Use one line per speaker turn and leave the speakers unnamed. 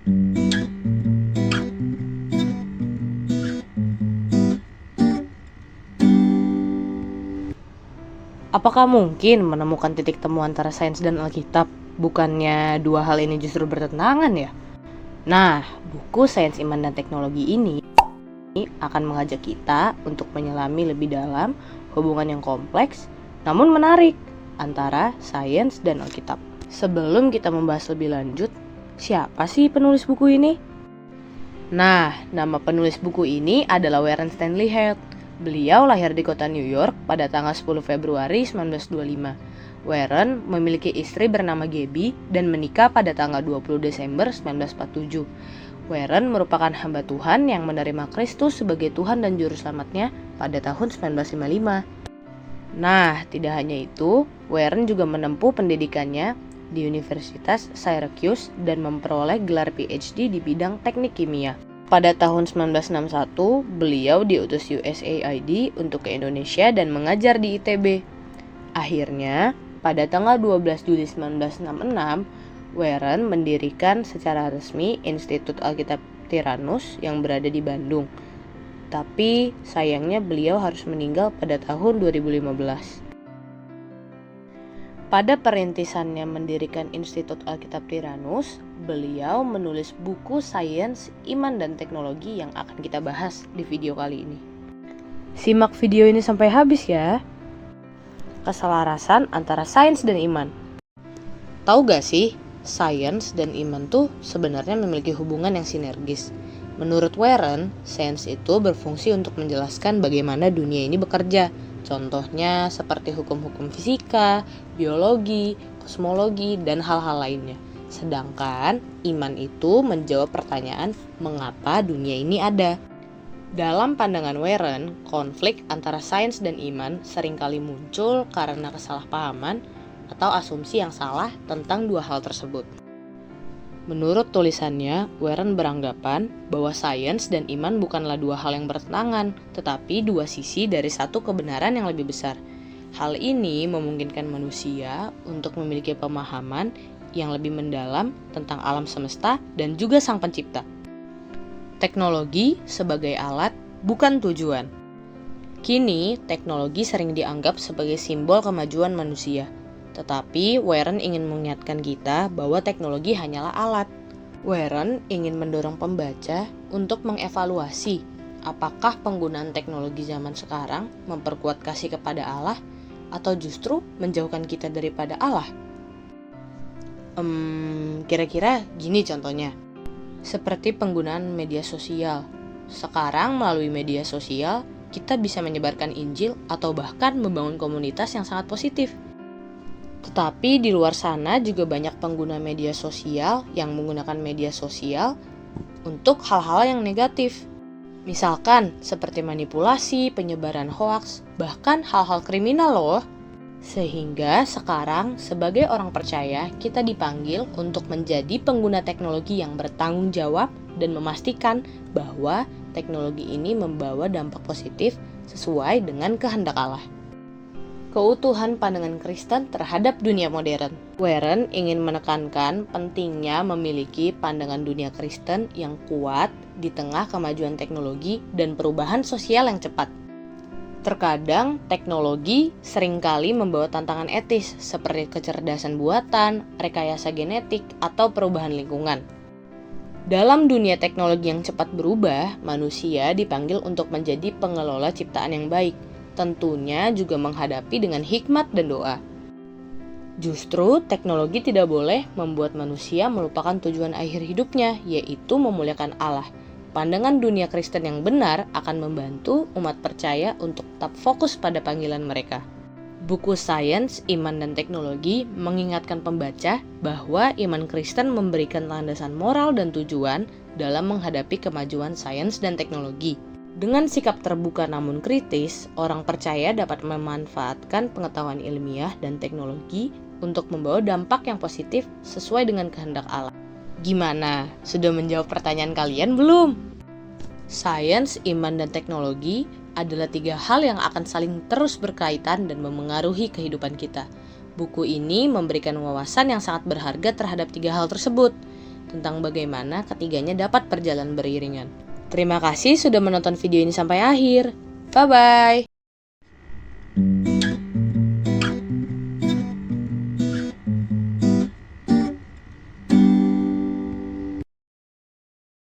Apakah mungkin menemukan titik temu antara sains dan Alkitab? Bukannya dua hal ini justru bertentangan ya? Nah, buku Sains, Iman, dan Teknologi ini akan mengajak kita untuk menyelami lebih dalam hubungan yang kompleks namun menarik antara sains dan Alkitab. Sebelum kita membahas lebih lanjut, siapa sih penulis buku ini? Nah, nama penulis buku ini adalah Warren Stanley Head. Beliau lahir di kota New York pada tanggal 10 Februari 1925. Warren memiliki istri bernama Gabby dan menikah pada tanggal 20 Desember 1947. Warren merupakan hamba Tuhan yang menerima Kristus sebagai Tuhan dan Juru Selamatnya pada tahun 1955. Nah, tidak hanya itu, Warren juga menempuh pendidikannya di Universitas Syracuse dan memperoleh gelar PhD di bidang teknik kimia. Pada tahun 1961, beliau diutus USAID untuk ke Indonesia dan mengajar di ITB. Akhirnya, pada tanggal 12 Juli 1966, Warren mendirikan secara resmi Institut Alkitab Tyrannus yang berada di Bandung. Tapi sayangnya beliau harus meninggal pada tahun 2015. Pada perintisannya mendirikan Institut Alkitab Tyrannus, beliau menulis buku Sains, Iman, dan Teknologi yang akan kita bahas di video kali ini. Simak video ini sampai habis ya. Keselarasan antara sains dan iman. Tahu gak sih, sains dan iman tuh sebenarnya memiliki hubungan yang sinergis. Menurut Warren, sains itu berfungsi untuk menjelaskan bagaimana dunia ini bekerja. Contohnya seperti hukum-hukum fisika, biologi, kosmologi, dan hal-hal lainnya. Sedangkan iman itu menjawab pertanyaan mengapa dunia ini ada. Dalam pandangan Warren, konflik antara sains dan iman seringkali muncul karena kesalahpahaman atau asumsi yang salah tentang dua hal tersebut. Menurut tulisannya, Warren beranggapan bahwa sains dan iman bukanlah dua hal yang bertentangan, tetapi dua sisi dari satu kebenaran yang lebih besar. Hal ini memungkinkan manusia untuk memiliki pemahaman yang lebih mendalam tentang alam semesta dan juga Sang Pencipta. Teknologi sebagai alat, bukan tujuan. Kini, teknologi sering dianggap sebagai simbol kemajuan manusia. Tetapi Warren ingin mengingatkan kita bahwa teknologi hanyalah alat. Warren ingin mendorong pembaca untuk mengevaluasi apakah penggunaan teknologi zaman sekarang memperkuat kasih kepada Allah atau justru menjauhkan kita daripada Allah. Kira-kira gini contohnya. Seperti penggunaan media sosial. Sekarang melalui media sosial, kita bisa menyebarkan Injil atau bahkan membangun komunitas yang sangat positif. Tetapi di luar sana juga banyak pengguna media sosial yang menggunakan media sosial untuk hal-hal yang negatif. Misalkan seperti manipulasi, penyebaran hoaks, bahkan hal-hal kriminal loh. Sehingga sekarang sebagai orang percaya kita dipanggil untuk menjadi pengguna teknologi yang bertanggung jawab dan memastikan bahwa teknologi ini membawa dampak positif sesuai dengan kehendak Allah. Keutuhan pandangan Kristen terhadap dunia modern. Warren ingin menekankan pentingnya memiliki pandangan dunia Kristen yang kuat di tengah kemajuan teknologi dan perubahan sosial yang cepat. Terkadang teknologi seringkali membawa tantangan etis seperti kecerdasan buatan, rekayasa genetik, atau perubahan lingkungan. Dalam dunia teknologi yang cepat berubah, manusia dipanggil untuk menjadi pengelola ciptaan yang baik. Tentunya juga menghadapi dengan hikmat dan doa. Justru teknologi tidak boleh membuat manusia melupakan tujuan akhir hidupnya, yaitu memuliakan Allah. Pandangan dunia Kristen yang benar akan membantu umat percaya untuk tetap fokus pada panggilan mereka. Buku Sains, Iman, dan Teknologi mengingatkan pembaca bahwa iman Kristen memberikan landasan moral dan tujuan dalam menghadapi kemajuan sains dan teknologi. Dengan sikap terbuka namun kritis, orang percaya dapat memanfaatkan pengetahuan ilmiah dan teknologi untuk membawa dampak yang positif sesuai dengan kehendak Allah. Gimana? Sudah menjawab pertanyaan kalian belum? Sains, iman, dan teknologi adalah 3 hal yang akan saling terus berkaitan dan memengaruhi kehidupan kita. Buku ini memberikan wawasan yang sangat berharga terhadap 3 hal tersebut. tentang bagaimana ketiganya dapat berjalan beriringan. Terima kasih sudah menonton video ini sampai akhir. Bye-bye.